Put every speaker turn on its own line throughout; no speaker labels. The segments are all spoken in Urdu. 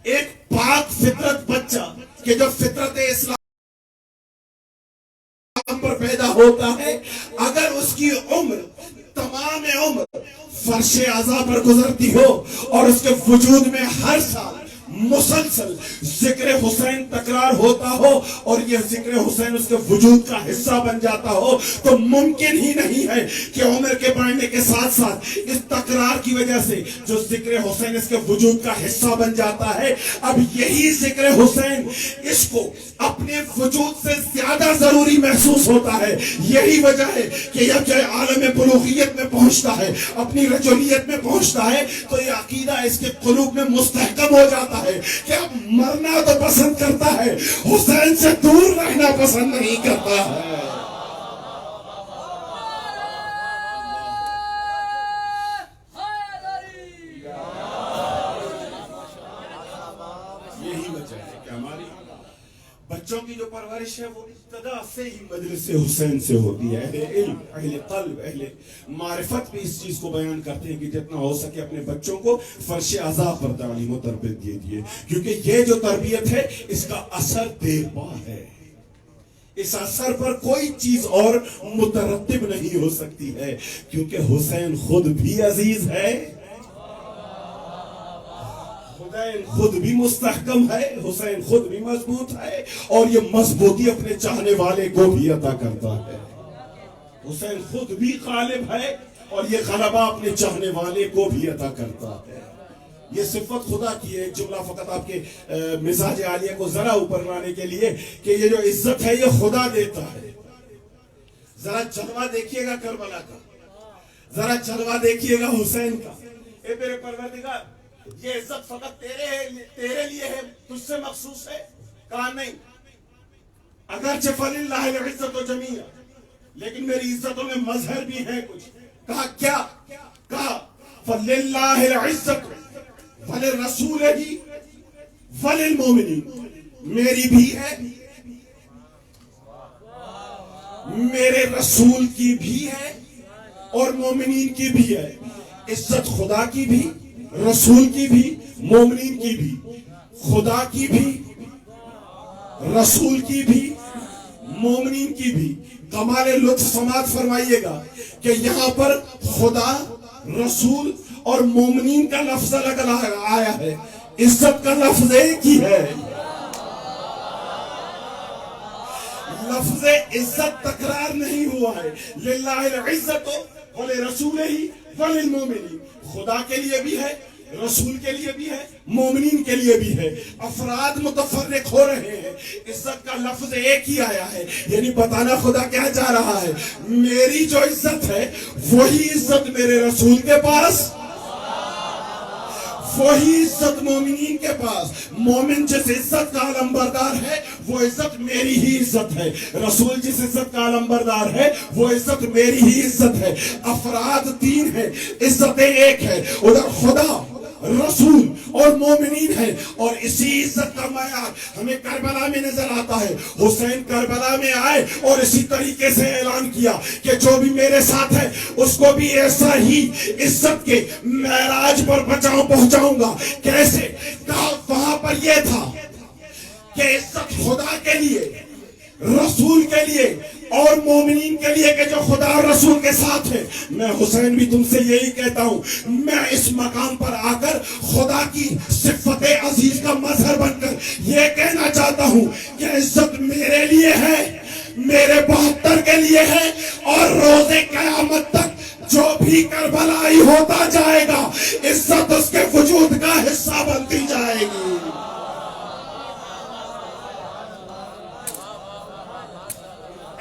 ایک پاک فطرت بچہ کہ جو فطرت اسلام پر پیدا ہوتا ہے، اگر اس کی عمر تمام عمر فرش اعضاء پر گزرتی ہو اور اس کے وجود میں ہر سال مسلسل ذکر حسین تکرار ہوتا ہو اور یہ ذکر حسین اس کے وجود کا حصہ بن جاتا ہو، تو ممکن ہی نہیں ہے کہ عمر کے بڑھنے کے ساتھ ساتھ اس تکرار کی وجہ سے جو ذکر حسین اس کے وجود کا حصہ بن جاتا ہے، اب یہی ذکر حسین اس کو اپنے وجود سے زیادہ ضروری محسوس ہوتا ہے۔ یہی وجہ ہے کہ جب عالم بلوغیت میں پہنچتا ہے، اپنی رجولیت میں پہنچتا ہے، تو یہ عقیدہ اس کے قلوب میں مستحکم ہو جاتا ہے کہ اب مرنا تو پسند کرتا ہے، حسین سے دور رہنا پسند نہیں کرتا ہے۔ یہی وجہ ہے کہ ہماری بچوں کی جو پرورش ہے وہ ابتدا سے ہی مجلس حسین سے ہوتی ہے۔ اہل علم، اہل قلب، اہل معرفت بھی اس چیز کو بیان کرتے ہیں کہ جتنا ہو سکے اپنے بچوں کو فرش اعضاء پر تعلیم و تربیت دیجیے، کیونکہ یہ جو تربیت ہے اس کا اثر دیر پا ہے۔ اس اثر پر کوئی چیز اور مترتب نہیں ہو سکتی ہے، کیونکہ حسین خود بھی عزیز ہے، حسین خود بھی مستحکم ہے، حسین خود بھی مضبوط ہے، اور یہ مضبوطی اپنے چاہنے والے کو بھی عطا کرتا ہے۔ حسین خود بھی غالب ہے اور یہ غلبہ اپنے چاہنے والے کو بھی عطا کرتا ہے۔ یہ صفت خدا کی ہے۔ ایک جملہ فقط آپ کے مزاج عالیہ کو ذرا اوپر لانے کے لیے کہ یہ جو عزت ہے یہ خدا دیتا ہے۔ ذرا جلوہ دیکھیے گا کربلا کا، ذرا جلوہ دیکھیے گا حسین کا۔ اے میرے پروردگار، یہ عزت فقط تیرے لیے ہے، تجھ سے مخصوص ہے؟ کہا نہیں، اگرچہ فَلِلَّهِ الْعِزَّةُ جَمِيعًا، لیکن میری عزتوں میں مظہر بھی ہیں کچھ۔ کہا کیا؟ کہا فَلِلَّهِ الْعِزَّةُ وَلِلرَّسُولِهِ وَلِلْمُؤْمِنِينَ، میری بھی ہے، میرے رسول کی بھی ہے اور مومنین کی بھی ہے۔ عزت خدا کی بھی، رسول کی بھی، مومنین کی بھی، خدا کی بھی، رسول کی بھی، مومنین کی بھی۔ کمال لطف سماعت فرمائیے گا کہ یہاں پر خدا، رسول اور مومنین کا لفظ الگ الگ آیا ہے، عزت کا لفظ ایک ہی ہے۔ لفظ عزت تکرار نہیں ہوا ہے۔ للہ العزت ولرسولہ وللمؤمنین، خدا کے لیے بھی ہے، رسول کے لیے بھی ہے، مومنین کے لیے بھی ہے۔ افراد متفرق ہو رہے ہیں، عزت کا لفظ ایک ہی آیا ہے، یعنی بتانا خدا کیا چاہ رہا ہے، میری جو عزت ہے وہی عزت میرے رسول کے پاس، وہی عزت مومنین کے پاس۔ مومن جس عزت کا علمبردار ہے وہ عزت میری ہی عزت ہے، رسول جس عزت کا علمبردار ہے وہ عزت میری ہی عزت ہے۔ افراد تین ہیں، عزتیں ایک ہے، ادھر خدا، رسول اور مومنین ہے، اور اسی عزت کا معیار ہمیں کربلا میں نظر آتا ہے۔ حسین کربلا میں آئے اور اسی طریقے سے اعلان کیا کہ جو بھی میرے ساتھ ہے اس کو بھی ایسا ہی عزت کے معراج پر پہنچاؤں گا۔ کیسے؟ کہا وہاں پر یہ تھا کہ عزت خدا کے لیے، رسول کے لیے اور مومنین کے لیے کہ جو خدا اور رسول کے ساتھ ہے۔ میں حسین بھی تم سے یہی کہتا ہوں، میں اس مقام پر آ کر خدا کی صفت عزیز کا مظہر بن کر یہ کہنا چاہتا ہوں کہ عزت میرے لیے ہے، میرے 72 کے لیے ہے، اور روز قیامت تک جو بھی کربلائی ہوتا جائے گا عزت اس کے وجود کا حصہ بنتی جائے گی۔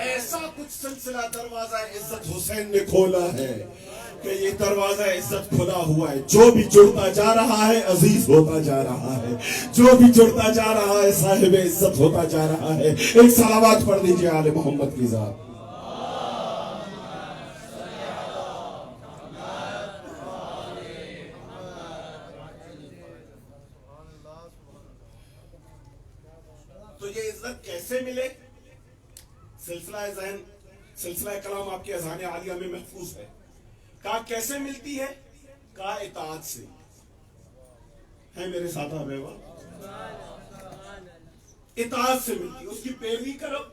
ایسا کچھ سلسلہ دروازہ عزت حسین نے کھولا ہے کہ یہ دروازہ عزت کھلا ہوا ہے۔ جو بھی جڑتا جا رہا ہے عزیز ہوتا جا رہا ہے، جو بھی جڑتا جا رہا ہے صاحب عزت ہوتا جا رہا ہے۔ ایک صلوات پڑھ دیجئے آل محمد کی ذات۔ تو یہ عزت کیسے ملے؟ سلسلہ ذہن، سلسلہ کلام آپ کے اذہان عالیہ میں محفوظ ہے۔ کہا کیسے ملتی ہے؟ کہا اطاعت سے۔ ہے میرے ساتھ آپ اطاعت سے ملتی ہے، اس کی پیروی کرو.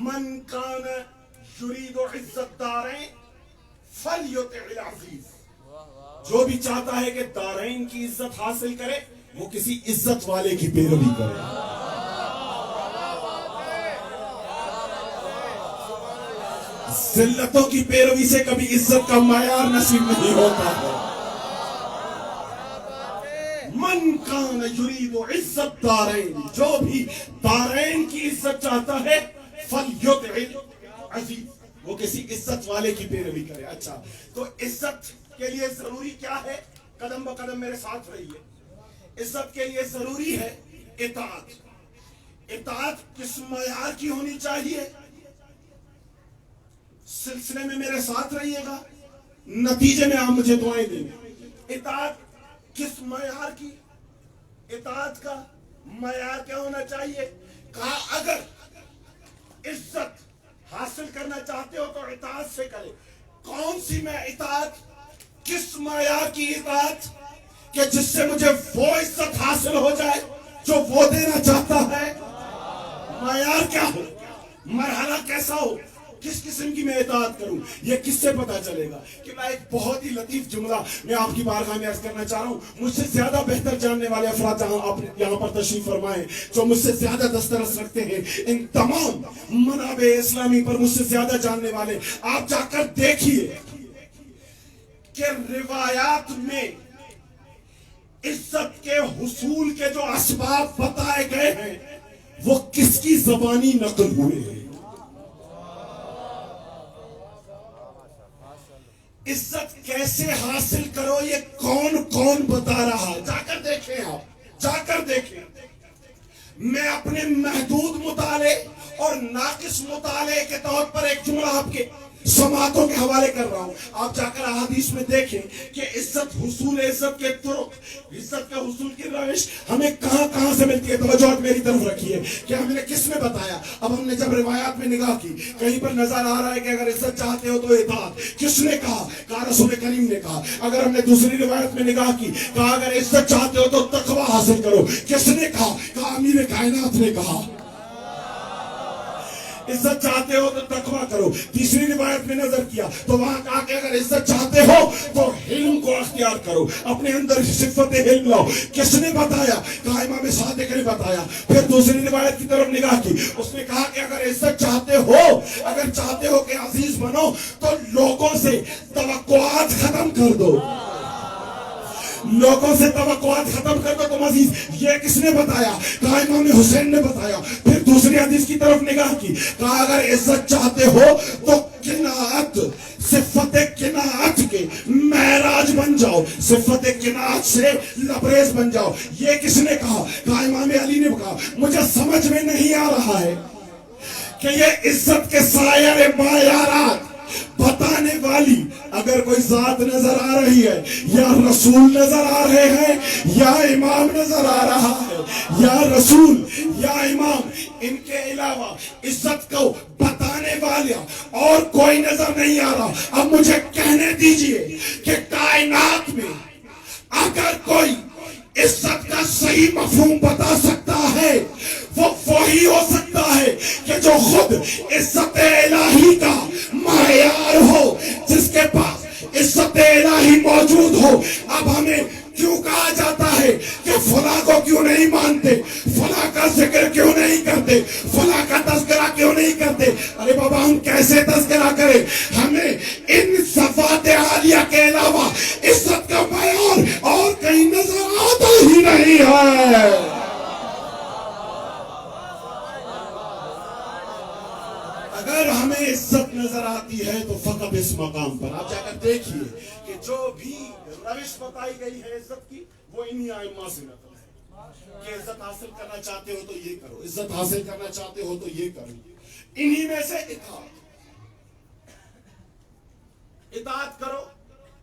من کان یرید عزت دارین فلیطع العزیز. جو بھی چاہتا ہے کہ دارین کی عزت حاصل کرے وہ کسی عزت والے کی پیروی کرے. ذلتوں کی پیروی سے کبھی عزت کا معیار نصیب نہیں ہوتا ہے. من کان یرید عزت دارین، جو بھی دارین کی عزت چاہتا ہے فلیطع العزیز، وہ کسی عزت والے کی پیروی کرے. اچھا، تو عزت کے لیے ضروری کیا ہے؟ قدم بقدم میرے ساتھ رہیے. عزت کے لیے ضروری ہے اطاعت. اطاعت کس معیار کی ہونی چاہیے؟ سلسلے میں میرے ساتھ رہیے گا، نتیجے میں آپ مجھے دعائیں دیں گے. اطاعت کس معیار کی؟ اطاعت کا معیار کیا ہونا چاہیے؟ کہا اگر عزت حاصل کرنا چاہتے ہو تو اطاعت سے کرے. کون سی میں اطاعت؟ کس معیار کی اطاعت کہ جس سے مجھے وہ عزت حاصل ہو جائے جو وہ دینا چاہتا ہے. معیار کیا ہو؟ مرحلہ کیسا ہو؟ کس قسم کی میں اطاعت کروں؟ یہ کس سے پتا چلے گا؟ کہ میں ایک بہت ہی لطیف جملہ میں آپ کی بارگاہ میں عرض کرنا چاہ رہا ہوں. مجھ سے زیادہ بہتر جاننے والے افراد جہاں آپ یہاں پر تشریف فرمائیں، جو مجھ سے زیادہ دسترس رکھتے ہیں ان تمام منابع اسلامی پر، مجھ سے زیادہ جاننے والے، آپ جا کر دیکھیے کہ روایات میں عزت کے حصول کے جو اسباب بتائے گئے ہیں وہ کس کی زبانی نقل ہوئے ہیں. عزت کیسے حاصل کرو یہ کون کون بتا رہا؟ جا کر دیکھیں، آپ جا کر دیکھیں. میں اپنے محدود مطالعے اور ناقص مطالعے کے طور پر ایک جملہ آپ کے سماعتوں کے حوالے کر رہا ہوں. آپ جا کر احادیث میں دیکھیں کہ عزت حصول، عزت کے طرق، عزت کا حصول کی روش ہمیں کہاں کہاں سے ملتی ہے. توجہ میری طرف رکھیے کہ ہمیں کس نے بتایا. اب ہم نے جب روایات میں نگاہ کی، کہیں پر نظر آ رہا ہے کہ اگر عزت چاہتے ہو تو اطاعت. کس نے کہا؟ کہا رسول کریم نے کہا. اگر ہم نے دوسری روایت میں نگاہ کی، کہا اگر عزت چاہتے ہو تو تقوی حاصل کرو. کس نے کہا؟ کہا امیر کائنات نے کہا. عزت چاہتے ہو تو تقوی کرو. تیسری روایت میں نظر کیا تو وہاں کہا کہ اگر عزت چاہتے ہو تو علم کو اختیار کرو، اپنے اندر صفت علم لاؤ. کس نے بتایا؟ کہا امام صادق نے بتایا. پھر دوسری روایت کی طرف نگاہ کی، اس نے کہا کہ اگر عزت چاہتے ہو، اگر چاہتے ہو کہ عزیز بنو تو لوگوں سے توقعات ختم کر دو. لوگوں سے توقعات ختم کر دو تم عزیز. یہ کس نے بتایا؟ کہا امام حسین نے بتایا. پھر دوسری حدیث کی طرف نگاہ کی، کہا اگر عزت چاہتے ہو تو قناعت، صفت قناعت کے معراج بن جاؤ، صفت قناعت سے لبریز بن جاؤ. یہ کس نے کہا؟ کہا امام علی نے کہا. مجھے سمجھ میں نہیں آ رہا ہے کہ یہ عزت کے سائر معیارات بتانے والی اگر کوئی ذات نظر آ رہی ہے، یا رسول نظر آ رہے ہیں، یا امام نظر آ رہا ہے، یا رسول یا امام، ان کے علاوہ عزت کو بتانے والا اور کوئی نظر نہیں آ رہا. اب مجھے کہنے دیجئے کہ کائنات میں اگر کوئی عزت کا صحیح مفہوم بتا سکتا ہے وہ وہی ہو سکتا ہے کہ جو خود عزت الہی کا معیار ہو، جس کے پاس عزت الہی موجود ہو. اب ہمیں کیوں کہا جاتا ہے کہ فلاں کو کیوں نہیں مانتے، فلاں کا ذکر کیوں نہیں کرتے، فلاں کا تذکرہ کیوں نہیں کرتے؟ ارے بابا ہم کیسے تذکرہ کریں؟ ہمیں ان صفات عالیہ کے علاوہ عزت کا معیار اور کہیں نظر آتا ہی نہیں ہے. اگر ہمیں عزت نظر آتی ہے تو فقط اس مقام پر. آپ جا کر دیکھیے کہ جو بھی روش بتائی گئی ہے عزت کی وہ انہی ائمہ سے نقل ہے کہ عزت حاصل کرنا چاہتے ہو تو یہ کرو، عزت حاصل کرنا چاہتے ہو تو یہ کرو. انہی میں سے اطاعت کرو،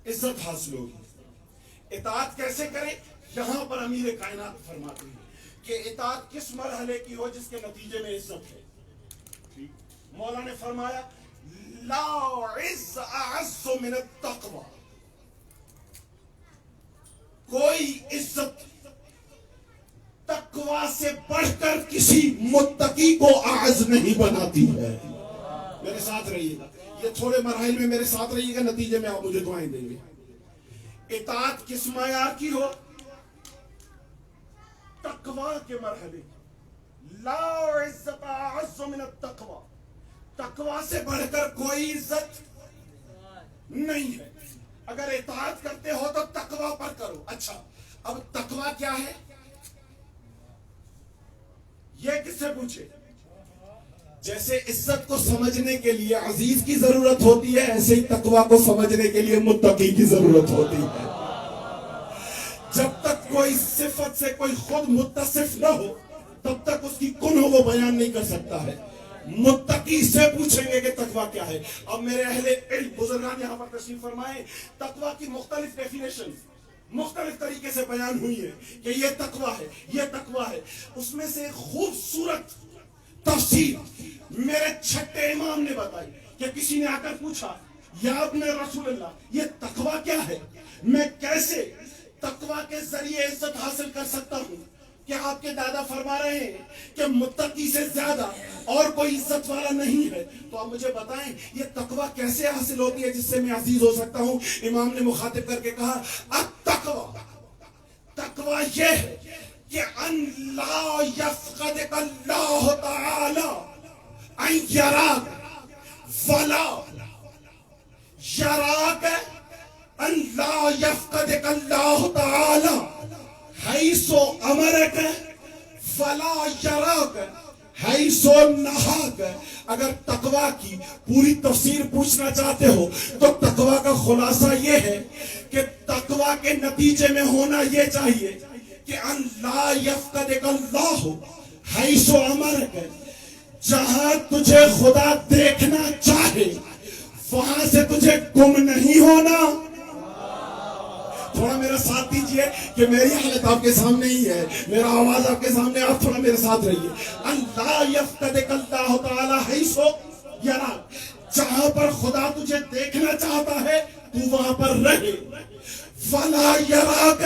عزت حاصل ہوگی. اطاعت کیسے کرے؟ یہاں پر امیر کائنات فرماتے ہیں کہ اطاعت کس مرحلے کی ہو جس کے نتیجے میں عزت ہے. مولا نے فرمایا لا عز اعز من التقوی. کوئی عزت تقوی سے بڑھ کر کسی متقی کو اعز نہیں بناتی ہے. میرے ساتھ رہیے گا, یہ تھوڑے مراحل میں میرے ساتھ رہیے گا, نتیجے میں آپ مجھے دعائیں دیں گے. اطاعت کس معیار کی ہو؟ تقوی کے مرحلے. لا عزت اعز من التقوی. تقوی سے بڑھ کر کوئی عزت نہیں ہے. اگر اطاعت کرتے ہو تو تقوی پر کرو. اچھا, اب تقوی کیا ہے یہ کس سے پوچھے؟ جیسے عزت کو سمجھنے کے لیے عزیز کی ضرورت ہوتی ہے, ایسے ہی تقوی کو سمجھنے کے لیے متقی کی ضرورت ہوتی ہے. جب تک کوئی صفت سے کوئی خود متصف نہ ہو تب تک اس کی کن ہو وہ بیان نہیں کر سکتا ہے. متقی سے پوچھیں گے کہ تقوی کیا ہے. اب میرے اہل علم بزرگان یہاں پر تشریف فرمائیں, تقوی کی مختلف ڈیفینیشنز مختلف طریقے سے بیان ہوئی ہے کہ یہ تقوی ہے, یہ تقوی ہے. اس میں سے خوبصورت تفسیر میرے چھٹے امام نے بتائی کہ کسی نے آ کر پوچھا, یا ابن رسول اللہ یہ تقوی کیا ہے, میں کیسے تقوی کے ذریعے عزت حاصل کر سکتا ہوں؟ کہ آپ کے دادا فرما رہے ہیں کہ متقی سے زیادہ اور کوئی عزت والا نہیں ہے, تو آپ مجھے بتائیں یہ تقوی کیسے حاصل ہوتی ہے جس سے میں عزیز ہو سکتا ہوں؟ امام نے مخاطب کر کے کہا, التقوی, تقوی یہ ہے کہ ان لا یفقدک اللہ تعالی ان یراک فلا یراک, ان لا یفقدک اللہ تعالی حیث امرک فلا یراک حیث نہاک. اگر تقوی کی پوری تفسیر پوچھنا چاہتے ہو تو تقوی کا خلاصہ یہ ہے کہ تقوی کے نتیجے میں ہونا یہ چاہیے کہ ان لا یفقدک اللہ حیث امرک, جہاں تجھے خدا دیکھنا چاہے وہاں سے تجھے گم نہیں ہونا. تھوڑا میرا ساتھ دیجئے کہ میری حالت آپ کے سامنے ہی ہے, میرا آواز آپ کے سامنے, آپ تھوڑا میرے ساتھ رہیے. اللہ یفتدک اللہ تعالی حیث یراک, جہاں پر خدا تجھے دیکھنا چاہتا ہے تو وہاں پر رہے. فلا یراک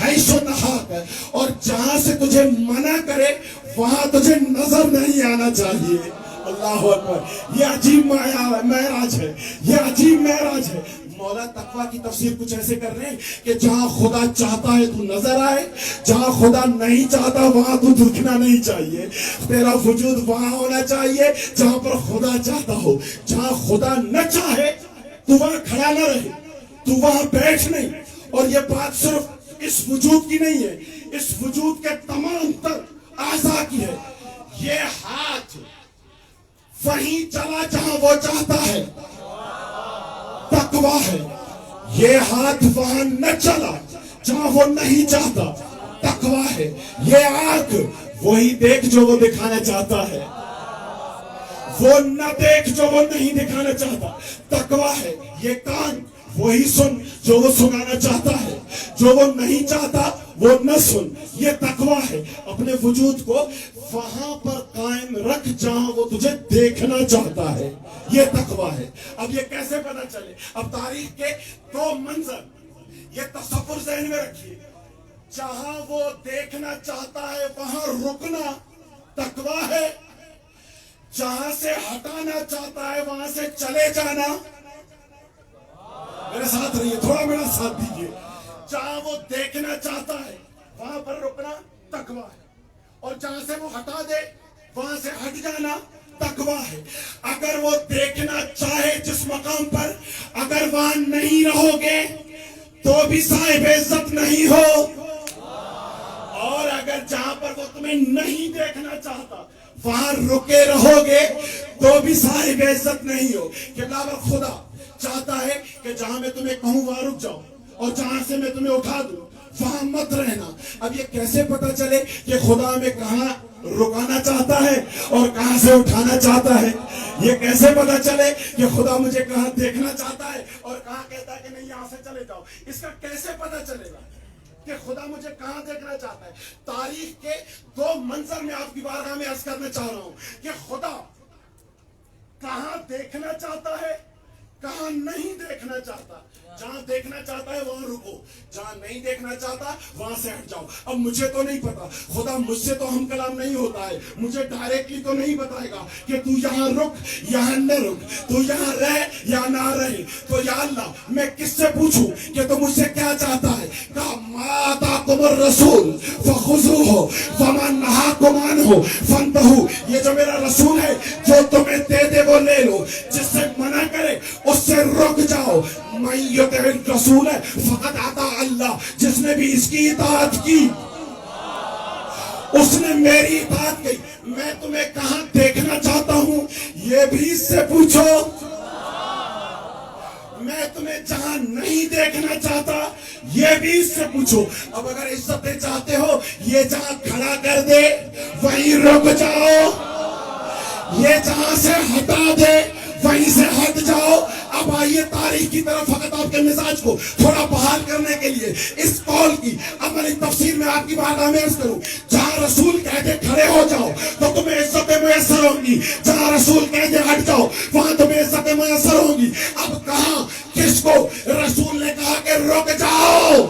حیث نہاک, اور جہاں سے تجھے منع کرے وہاں تجھے نظر نہیں آنا چاہیے. اللہ اکبر, یہ عجیب معراج ہے, یہ عجیب معراج ہے. مولا تقوی کی تفسیر کچھ ایسے کر رہے ہیں کہ جہاں خدا چاہتا ہے تو نظر آئے, جہاں خدا نہیں چاہتا وہاں تو دکھنا نہیں چاہیے. تیرا وجود وہاں ہونا چاہیے جہاں پر خدا چاہتا ہو. جہاں خدا نہ چاہے تو وہاں کھڑا نہ رہے, تو وہاں بیٹھ نہیں. اور یہ بات صرف اس وجود کی نہیں ہے, اس وجود کے تمام تر اعضاء کی ہے. یہ ہاتھ وہیں چلا جہاں وہ چاہتا ہے, تقوی ہے. یہ ہاتھ وہاں نہ چلا جہاں وہ نہیں چاہتا, تقوی ہے. یہ آنکھ وہی دیکھ جو وہ دکھانا چاہتا ہے, وہ نہ دیکھ جو وہ نہیں دکھانا چاہتا, تقوی ہے. یہ کان وہی سن جو وہ سنانا چاہتا ہے, جو وہ نہیں چاہتا وہ نہ سن, یہ تقوی ہے. اپنے وجود کو وہاں پر قائم رکھ جہاں وہ تجھے دیکھنا چاہتا ہے, یہ تقوی ہے. اب یہ کیسے پتہ چلے؟ اب تاریخ کے دو منظر یہ تصور ذہن میں رکھیے. جہاں وہ دیکھنا چاہتا ہے وہاں رکنا تقوی ہے, جہاں سے ہٹانا چاہتا ہے وہاں سے چلے جانا. میرے ساتھ رہیے, تھوڑا میرا ساتھ دیجیے. جہاں وہ دیکھنا چاہتا ہے وہاں پر رکنا تقوی ہے, اور جہاں سے وہ ہٹا دے وہاں سے ہٹ جانا تقوی ہے. اگر وہ دیکھنا چاہے جس مقام پر, اگر وہاں نہیں رہو گے تو بھی صاحب عزت نہیں ہو, اور اگر جہاں پر وہ تمہیں نہیں دیکھنا چاہتا وہاں رکے رہو گے تو بھی صاحب عزت نہیں ہو. کہ خدا چاہتا ہے کہ جہاں میں تمہیں کہوں وہاں رک جاؤ, اور جہاں سے میں تمہیں اٹھا دوں وہاں مت رہنا. اب یہ کیسے پتا چلے کہ خدا میں کہاں رکانا چاہتا ہے اور کہاں سے اٹھانا چاہتا ہے؟ یہ کیسے پتا چلے کہ خدا مجھے کہاں دیکھنا چاہتا ہے اور کہاں کہتا ہے کہ نہیں یہاں سے چلے جاؤ؟ اس کا کیسے پتا چلے گا کہ خدا مجھے کہاں دیکھنا چاہتا ہے؟ تاریخ کے دو منظر میں آپ کی بارگاہ میں عرض کرنا چاہ رہا ہوں کہ خدا کہاں دیکھنا چاہتا ہے, کہاں نہیں دیکھنا چاہتا، جہاں دیکھنا چاہتا ہے وہاں رکو، جہاں نہیں دیکھنا چاہتا وہاں سے ہٹ جاؤ۔ اب مجھے تو نہیں پتا، خدا مجھ سے تو ہم کلام نہیں ہوتا ہے، مجھے ڈائریکٹلی تو نہیں بتائے گا کہ تو یہاں رک یہاں نہ رک، تو یہاں رہ یا نہ رہے۔ تو یا اللہ میں کس سے پوچھوں کہ تو مجھ سے کیا چاہتا ہے؟ کہا ما آتاکم الرسول فخذوہ وما نہاکم عنہ فانتہوا۔ یہ جو میرا رسول ہے جو تمہیں دے دے وہ لے لو، جس سے منع کرے اس سے رک جاؤ۔ من یطع الرسول فقد اطاع اللہ، جس نے بھی اس کی اطاعت کی اس نے میری اطاعت کی۔ میں تمہیں کہاں دیکھنا چاہتا ہوں یہ بھی اس سے پوچھو، میں تمہیں جہاں نہیں دیکھنا چاہتا یہ بھی اس سے پوچھو۔ اب اگر عزتیں چاہتے ہو یہ جہاں کھڑا کر دے وہیں رک جاؤ، یہ جہاں سے ہٹا دے وہیں سے ہٹ جاؤ۔ اب آئیے تاریخ کی طرف، فقط آپ کے مزاج کو تھوڑا بحال کرنے کے لیے اس قول کی عملی تفسیر میں آپ کی بارگاہ میں عرض کروں۔ جہاں رسول کہہ دے کھڑے ہو جاؤ تو تمہیں عزتیں میسر ہوں گی، جہاں رسول کہہ دے ہٹ جاؤ وہاں تمہیں عزتیں میسر ہوں گی۔ اب کہاں کس کو رسول نے کہا کہ رک جاؤ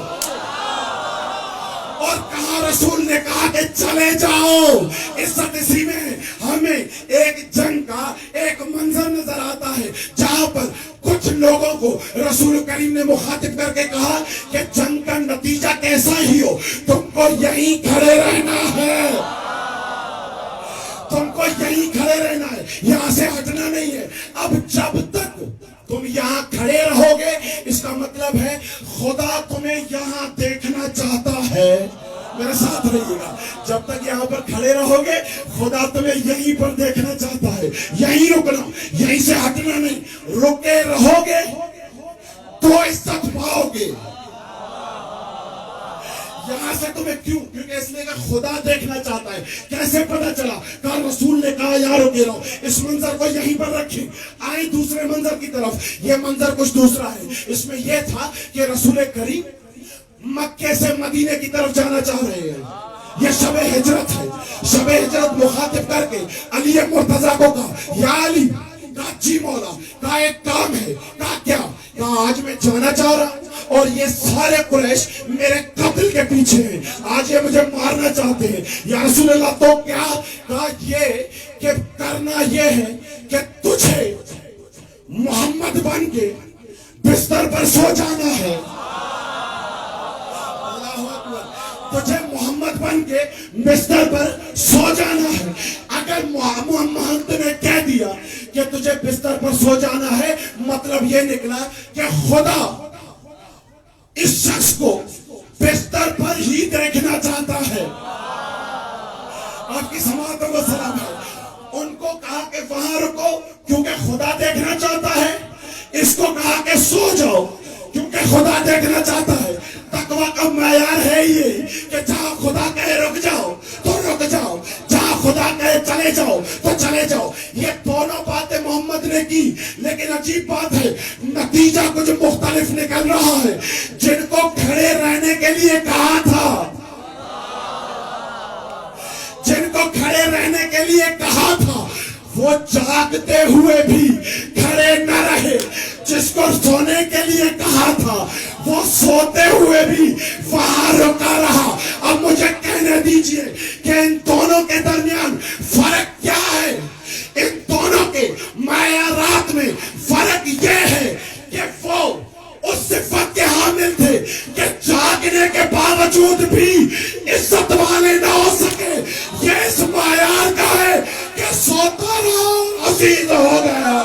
اور کہاں رسول نے کہا کہ چلے جاؤ؟ عزت اسی میں ہمیں ایک جنگ کا ایک منظر نظر آتا ہے جہاں پر کچھ لوگوں کو رسول کریم نے مخاطب کر کے کہا کہ جنگ کا نتیجہ کیسا ہی ہو تم کو یہیں کھڑے رہنا ہے، تم کو یہیں کھڑے رہنا ہے، یہاں سے ہٹنا نہیں ہے۔ اب جب تک تم یہاں کھڑے رہو گے اس کا مطلب ہے خدا تمہیں یہاں دیکھنا چاہتا ہے۔ میرے ساتھ رہیے گا، جب تک یہاں پر کھڑے رہو گے خدا تمہیں یہیں پر دیکھنا چاہتا ہے، یہیں رکنا، یہیں سے ہٹنا نہیں۔ رکے رہو گے تو عزت پاؤ گے۔ یہاں سے تمہیں کیوں؟ کیونکہ اس لیے کہ خدا دیکھنا چاہتا ہے۔ کیسے پتا چلا؟ کہ رسول نے کہا یا رکے رہو، اس منظر کو یہیں پر رکھیں۔ آئیں دوسرے منظر کی طرف، یہ منظر کچھ دوسرا ہے۔ اس میں یہ تھا کہ رسول کریم مکے سے مدینے کی طرف جانا چاہ رہے ہیں، یہ شب ہجرت ہے۔ شب ہجرت مخاطب کر کے علی مرتضیٰ کو کہا یا علی، کہا جی مولا، کہا ایک کام ہے، کہا کیا؟ کہا آج میں جانا چاہ رہا اور یہ سارے قریش میرے قتل کے پیچھے ہیں، آج یہ مجھے مارنا چاہتے ہیں۔ یا رسول اللہ تو کیا؟ کہا یہ کہ کرنا یہ ہے کہ تجھے محمد بن کے بستر پر سو جانا ہے، تجھے محمد بن کے بستر پر سو جانا ہے۔ اگر محمد نے کہہ دیا کہ تجھے بستر پر سو جانا ہے، مطلب یہ نکلا کہ خدا اس شخص کو بستر پر ہی دیکھنا چاہتا ہے۔ آپ کی سماعت و سلام ہے۔ ان کو کہا کہ وہاں رکو کیونکہ خدا دیکھنا چاہتا ہے، اس کو کہا کہ سو جاؤ کیونکہ خدا دیکھنا چاہتا ہے۔ تقویٰ کا معیار ہے یہ کہ جہاں خدا کہے رک جاؤ تو رک جاؤ، جہاں خدا کہے چلے جاؤ تو چلے جاؤ۔ یہ دونوں باتیں محمد نے کی، لیکن عجیب بات ہے نتیجہ کچھ مختلف نکل رہا ہے۔ جن کو کھڑے رہنے کے لیے کہا تھا، جن کو کھڑے رہنے کے لیے کہا تھا وہ جاگتے ہوئے بھی کھڑے نہ رہے، جس کو سونے کے لیے کہا تھا وہ سوتے ہوئے بھی وہاں رکا رہا۔ اب مجھے کہنے دیجئے کہ ان دونوں کے درمیان فرق کیا ہے؟ ان دونوں کے معیارات میں فرق یہ ہے کہ وہ اس صفت کے حامل تھے کہ جاگنے کے باوجود بھی عزت والے نہ ہو سکے، یہ اس معیار کا ہے کہ سوتا رہا عزیز ہو گیا۔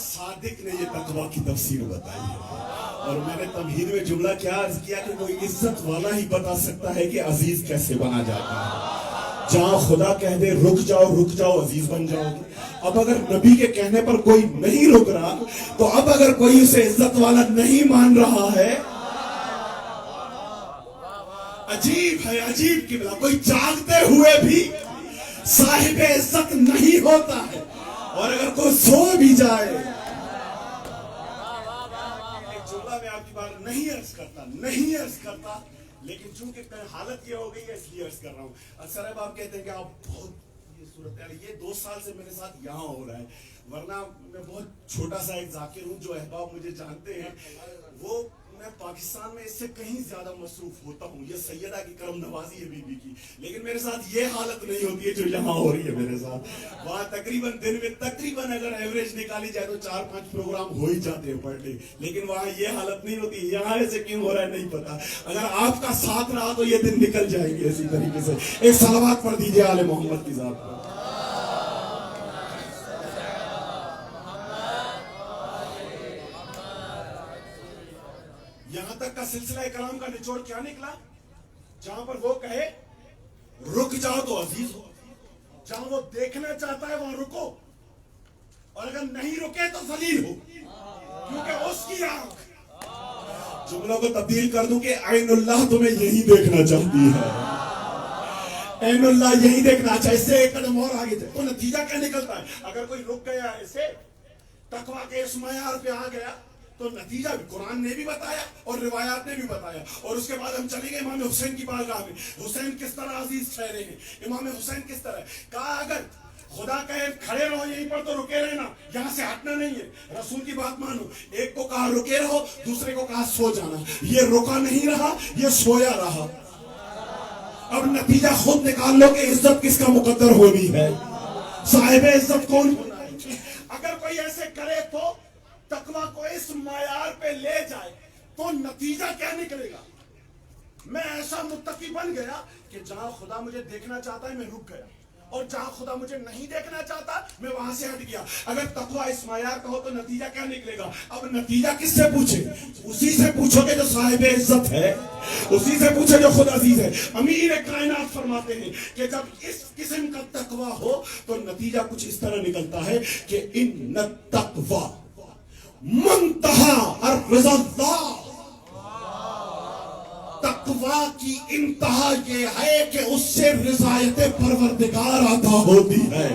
صادق نے یہ تقویٰ کی تفسیر بتائی ہے، اور میں نے تمہید میں جملہ کیا عرض کیا کہ کوئی عزت والا ہی بتا سکتا ہے کہ عزیز کیسے بنا جاتا ہے۔ جہاں خدا کہہ دے رک جاؤ عزیز بن جاؤ گے۔ اب اگر نبی کے کہنے پر کوئی نہیں رک رہا تو اب اگر کوئی اسے عزت والا نہیں مان رہا ہے عجیب ہے عجیب قبلہ، کوئی جاگتے ہوئے بھی صاحب عزت نہیں ہوتا ہے، اور اگر کوئی سو بھی جائے. ایک جملہ میں آپ کی بات نہیں عرض کرتا لیکن چونکہ حالت یہ ہو گئی ہے اس لیے عرض کر رہا ہوں. اکثر آپ کہتے ہیں کہ آپ بہت یہ صورتحال یہ 2 سال سے میرے ساتھ یہاں ہو رہا ہے، ورنہ میں بہت چھوٹا سا ایک ذاکر ہوں. جو احباب مجھے جانتے ہیں وہ میں پاکستان میں اس سے کہیں زیادہ مصروف ہوتا ہوں. یہ سیدہ کی کرم نوازی ہے بی بی کی، لیکن میرے ساتھ یہ حالت نہیں ہوتی ہے جو یہاں ہو رہی ہے میرے ساتھ. وہاں تقریباً دن میں تقریباً اگر ایوریج نکالی جائے تو 4-5 پروگرام ہو ہی جاتے ہیں پر ڈے، لیکن وہاں یہ حالت نہیں ہوتی. یہاں ایسے کیوں ہو رہا ہے نہیں پتا. اگر آپ کا ساتھ رہا تو یہ دن نکل جائیں گے اسی طریقے سے. ایک صلوات پڑھ دیجیے آل محمد کی ذات پر. یہاں تک کا سلسلہ کلام کا نچوڑ کیا نکلا؟ جہاں پر وہ کہے رک جاؤ تو عزیز ہو، جہاں وہ دیکھنا چاہتا ہے وہاں رکو، اور اگر نہیں رکے تو ذلیل ہو، کیونکہ اس کی آنکھ. جملوں کو تبدیل کر دوں کہ عین اللہ تمہیں یہی دیکھنا چاہتی ہے. عین اللہ یہی دیکھنا چاہے. اس سے ایک قدم اور آگے جائے تو نتیجہ کیا نکلتا ہے؟ اگر کوئی رک گیا ایسے تقویٰ کے اس معیار پہ آ گیا تو نتیجہ بھی قرآن نے بھی بتایا اور روایات نے بھی بتایا. اور اس کے بعد ہم چلیں گے امام حسین کی بارگاہ میں. حسین کس طرح عزیز ٹھہرے ہیں، امام حسین کس طرح کہا اگر خدا کہے کھڑے رہو یہیں پر تو رکے رہنا، یہاں سے ہٹنا نہیں ہے. رسول کی بات مانو. ایک کو کہا رکے رہو، دوسرے کو کہا سو جانا. یہ رکا نہیں رہا، یہ سویا رہا. اب نتیجہ خود نکال لو کہ عزت کس کا مقدر ہونی ہے، صاحب عزت کون ہونا ہے. اگر کوئی ایسے کرے تو تقویٰ کو اس معیار پہ لے جائے تو نتیجہ کیا نکلے گا؟ میں ایسا متقی بن گیا کہ جہاں خدا مجھے دیکھنا چاہتا ہے میں رک گیا، اور جہاں خدا مجھے نہیں دیکھنا چاہتا میں وہاں سے ہٹ گیا. اگر تقویٰ اس معیار کا ہو تو نتیجہ کیا نکلے گا؟ اب نتیجہ کس سے پوچھے؟ اسی سے پوچھو گے جو صاحب عزت ہے، اسی سے پوچھے جو خود عزیز ہے. امیر کائنات فرماتے ہیں کہ جب اس قسم کا تقویٰ ہو تو نتیجہ کچھ اس طرح نکلتا ہے کہ ان التقویٰ منتہا الرضا اللہ. تقویٰ کی انتہا یہ ہے کہ اس سے رضایت پروردگار عطا ہوتی ہے.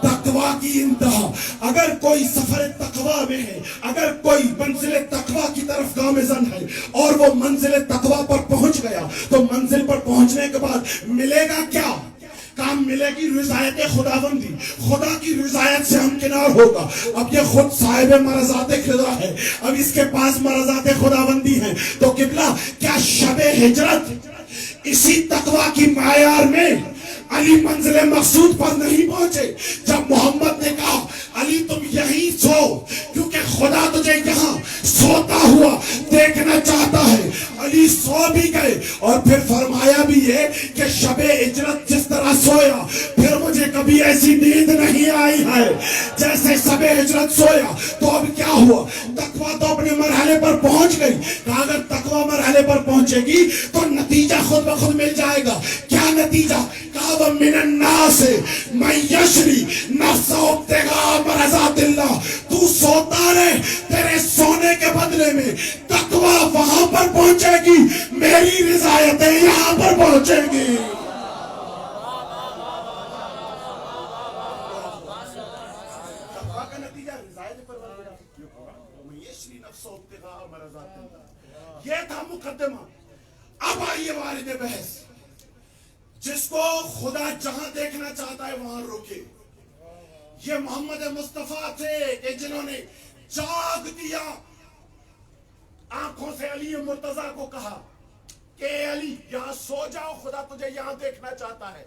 تقویٰ کی انتہا. اگر کوئی سفر تقویٰ میں ہے، اگر کوئی منزل تقویٰ کی طرف گامزن ہے اور وہ منزل تقویٰ پر پہنچ گیا تو منزل پر پہنچنے کے بعد ملے گا کیا؟ کام ملے گی رضایت خداوندی. خدا کی رضایت سے ہمکنار ہوگا. اب یہ خود صاحب مرضات خدا ہے، اب اس کے پاس مرضات خداوندی ہیں. تو قبلہ کیا شب ہجرت اسی تقویٰ کی معیار میں علی منزل مقصود پر نہیں پہنچے؟ جب محمد نے کہا علی تم یہی سو کیونکہ خدا تجھے یہاں سوتا ہوا دیکھنا چاہتا ہے، علی سو بھی گئے. اور پھر فرمایا بھی یہ کہ شب ہجرت جس طرح سویا پھر مجھے کبھی ایسی نیند نہیں آئی ہے جیسے شب ہجرت سویا. تو اب کیا ہوا؟ تقویٰ تو اپنے مرحلے پر پہنچ گئی. کہا اگر تقویٰ مرحلے پر پہنچے گی تو نتیجہ خود بخود مل جائے گا. کیا نتیجہ؟ کہا وَمِنَ النَّاسِ مَن يَشْرِي نَفْسَهُ ابْتِغَاءَ مَرْضَاتِ اللَّهِ. تو سوتا رہے، تیرے سونے کے بدلے میں تقویٰ وہاں پر پہنچے گی، میری رضایتیں یہاں پر پہنچے گی. تقویٰ کا نتیجہ رضایت پر وَمَن يَشْرِي نَفْسَهُ ابْتِغَاءَ مَرْضَاتِ اللَّهِ. یہ تھا مقدمہ. اب آئیے وارد بحث. جس کو خدا جہاں دیکھنا چاہتا ہے وہاں روکے. یہ محمد مصطفیٰ تھے کہ جنہوں نے جاگ دیا آنکھوں سے علی مرتضیٰ کو کہا کہ اے علی یہاں سو جاؤ، خدا تجھے یہاں دیکھنا چاہتا ہے.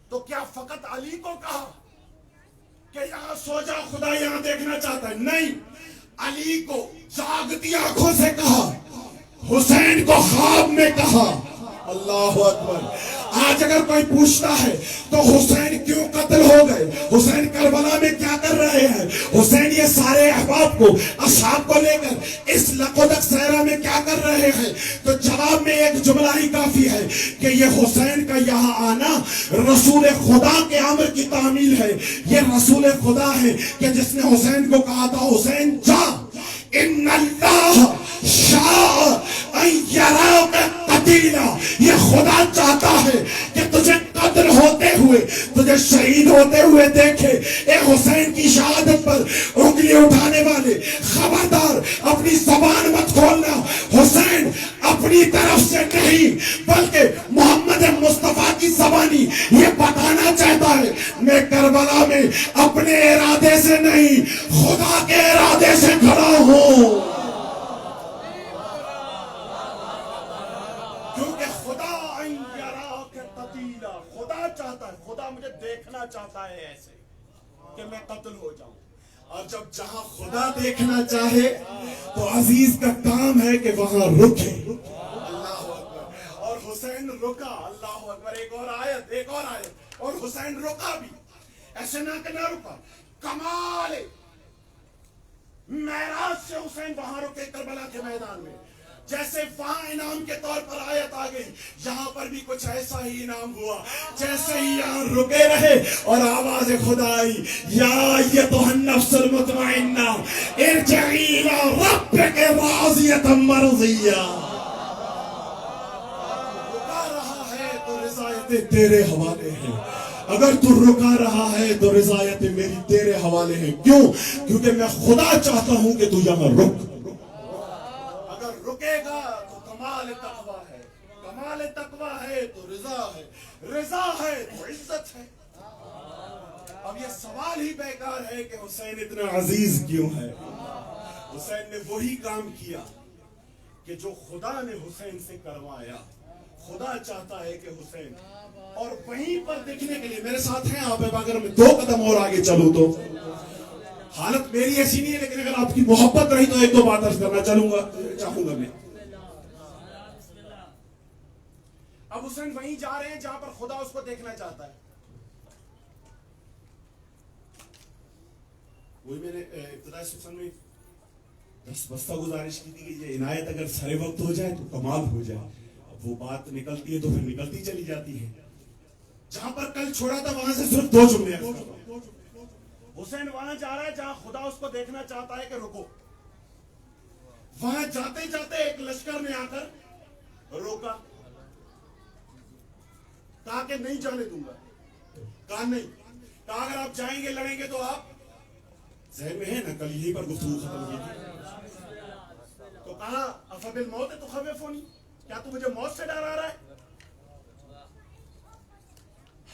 تو کیا فقط علی کو کہا کہ یہاں سو جاؤ خدا یہاں دیکھنا چاہتا ہے؟ نہیں، علی کو جاگتی آنکھوں سے کہا، حسین کو خواب میں کہا. اللہ اکبر. آج اگر کوئی پوچھتا ہے تو حسین کیوں قتل ہو گئے، حسین کربلا میں کیا کر رہے ہیں، حسین یہ سارے احباب کو اصحاب کو لے کر اس لقدق صحرا میں کیا کر رہے ہیں، تو جواب میں ایک جملہ ہی کافی ہے کہ یہ حسین کا یہاں آنا رسول خدا کے امر کی تعمیل ہے. یہ رسول خدا ہے کہ جس نے حسین کو کہا تھا حسین جا، ان اللہ شاء ان یراک قتیلا، یہ خدا چاہتا ہے کہ تجھے قتل ہوتے ہوئے، تجھے شہید ہوتے ہوئے دیکھے۔ اے حسین کی شہادت پر انگلی اٹھانے والے خبردار اپنی زبان مت کھولنا۔ حسین اپنی طرف سے نہیں بلکہ محمد مصطفیٰ کی زبانی یہ بتانا چاہتا ہے، میں کربلا میں اپنے ارادے سے نہیں خدا کے ارادے سے کھڑا ہوں، کیونکہ خدا خدا چاہتا ہے، خدا مجھے دیکھنا چاہتا ہے ایسے کہ میں قتل ہو جاؤں۔ اور جب جہاں خدا دیکھنا چاہے تو عزیز کا کام ہے کہ وہاں رکے۔ اللہ اکبر۔ اور حسین رکا، اللہ اکبر۔ ایک اور آیت اور حسین رکا بھی، ایسے نہ کہ نہ رکا، کمال معراج سے حسین وہاں رکے کربلا کے میدان میں، جیسے وہاں انعام کے طور پر آیت آ گئی، یہاں پر بھی کچھ ایسا ہی انعام ہوا، جیسے ہی یہاں رکے رہے اور آواز خدا آئی، یا ایتھا النفس المطمئنہ ارجعی الی ربک راضیۃ مرضیہ۔ رکا رہا ہے تو رضایت تیرے حوالے ہے، اگر تو رکا رہا ہے تو رضایت میری تیرے حوالے ہے۔ کیوں؟ کیونکہ میں خدا چاہتا ہوں کہ تو یہاں رک۔ رکے گا تو کمال تقویٰ ہے، کمال تقویٰ ہے تو رضا ہے، رضا ہے تو عزت ہے۔ اب یہ سوال ہی بیکار ہے کہ حسین اتنا عزیز کیوں ہے؟ حسین نے وہی کام کیا کہ جو خدا نے حسین سے کروایا۔ خدا چاہتا ہے کہ حسین، اور وہیں پر دیکھنے کے لیے میرے ساتھ ہیں آپ، اگر میں 2 قدم اور آگے چلوں تو حالت میری ایسی نہیں ہے، لیکن اگر آپ کی محبت رہی تو 1-2 بات عرض کرنا چاہوں گا میں۔ اب حسین وہیں جا رہے ہیں جہاں پر خدا اس کو دیکھنا چاہتا ہے۔ وہی میں نے ابتدائی سخن میں بستہ گزارش کی تھی کہ یہ عنایت اگر سارے وقت ہو جائے تو کمال ہو جائے، اب وہ بات نکلتی ہے تو پھر نکلتی چلی جاتی ہے۔ جہاں پر کل چھوڑا تھا وہاں سے صرف 2 جملے۔ حسین وہاں جا رہا ہے جہاں خدا اس کو دیکھنا چاہتا ہے کہ رکو۔ وہاں جاتے جاتے ایک لشکر نے آ کر روکا، کہا کہ نہیں جانے دوں گا، کہا نہیں، کہا اگر آپ جائیں گے لڑیں گے تو آپ، ذہن میں ہے نا کل یہی پر گفتگو ختم کی تھی، تو کہا افبالموت تخوفونی، کیا تو مجھے موت سے ڈرا رہا ہے؟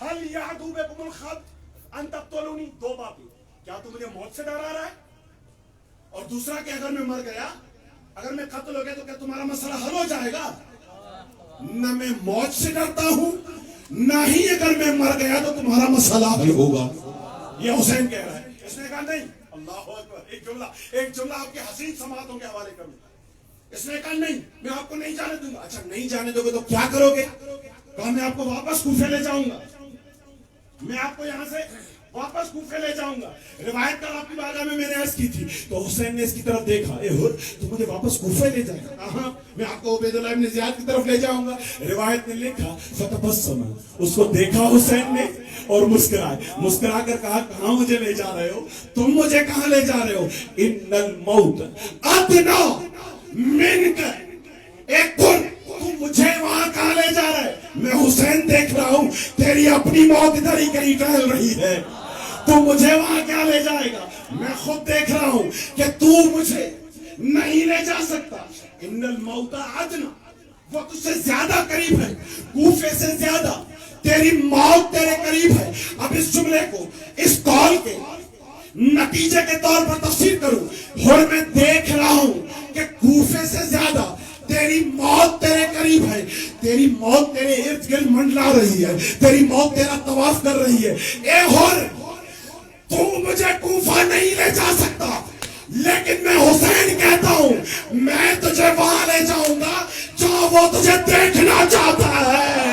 هل یعدو بکم الخط ان تقتلونی، 2 باتیں، کیا تو مجھے موت سے ڈرا رہا ہے؟ اور دوسرا کہ اگر میں مر گیا، اگر میں قتل ہو گیا تو کیا تمہارا مسئلہ حل ہو جائے گا؟ نہ میں موت سے ڈرتا ہوں، نہ ہی اگر میں مر گیا تو تمہارا مسئلہ حل ہوگا۔ یہ حسین کہہ رہا ہے۔ اس نے کہا نہیں، اللہ اکبر، ایک جملہ آپ کے حسین سماعتوں کے حوالے کروں۔ اس نے کہا نہیں، میں آپ کو نہیں جانے دوں گا۔ اچھا نہیں جانے دو گے تو کیا کرو گے؟ کہا میں آپ کو واپس کوفے لے جاؤں گا، میں آپ کو یہاں سے واپس کوفے لے جاؤں گا۔ روایت کل آپ کی بارگاہ میں نے عرض کی تھی تو حسین نے اس کی طرف دیکھا، اے ہر تو مجھے واپس کوفے لے جائے گا؟ ہاں میں آپ کو عبید اللہ ابن زیاد کی طرف لے جاؤں گا۔ روایت نے لکھا فتبسم، اس کو دیکھا حسین نے اور مسکرا کر کہا کہاں مجھے لے جا رہے ہو؟ تم مجھے کہاں لے جا رہے ہو؟ ان الموت ادنا منک، ایک کن، تم مجھے وہاں کہاں لے جا رہے؟ میں حسین دیکھ رہا ہوں تیری اپنی موت ادھر ہی کہیں ٹہل رہی ہے، تو مجھے وہاں کیا لے جائے گا؟ میں خود دیکھ رہا ہوں کہ تو مجھے نہیں لے جا سکتا۔ ان الموت ادنا، وہ تجھ سے زیادہ قریب ہے، کوفے سے زیادہ تیری موت تیرے قریب ہے۔ اب اس جملے کو، اس قول کے نتیجے کے طور پر تفسیر کروں، اور میں دیکھ رہا ہوں کہ کوفے سے زیادہ تیری موت تیرے قریب ہے، تیری موت تیرے ارد گرد منڈلا رہی ہے، تیری موت تیرا طواف کر رہی ہے۔ اے ہور، تو مجھے کوفہ نہیں لے جا سکتا، لیکن میں حسین کہتا ہوں میں تجھے وہاں لے جاؤں گا جہاں وہ تجھے دیکھنا چاہتا ہے۔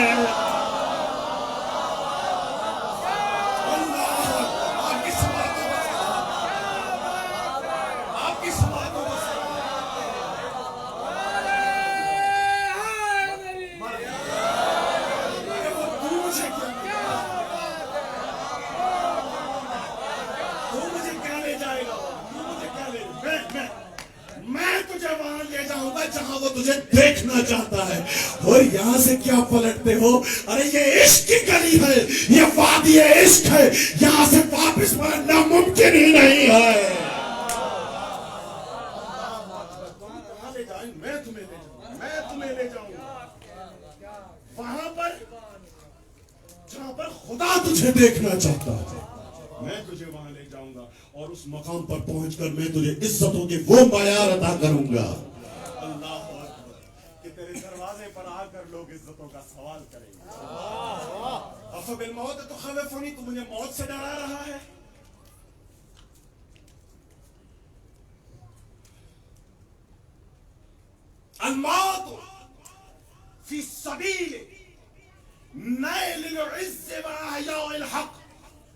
تجھے دیکھنا چاہتا ہے. اور یہاں سے کیا پلٹتے ہو؟ ارے یہ عشق کی گلی ہے, یہ وادی عشق ہے, یہاں سے واپس پلٹنا ممکن ہی نہیں ہے. میں تمہیں لے جاؤں وہاں پر جہاں پر خدا تجھے دیکھنا چاہتا ہے. میں تجھے وہاں لے جاؤں گا اور اس مقام پر پہنچ کر میں تجھے عزتوں کے وہ معیار عطا کروں گا. اللہ اکبر, کہ تیرے دروازے پر آ کر لوگ عزتوں کا سوال کریں گے. افبالموت تخوفنی, تو مجھے موت سے ڈرا رہا ہے. الموت فی سبیل نیل العز و احیاء الحق.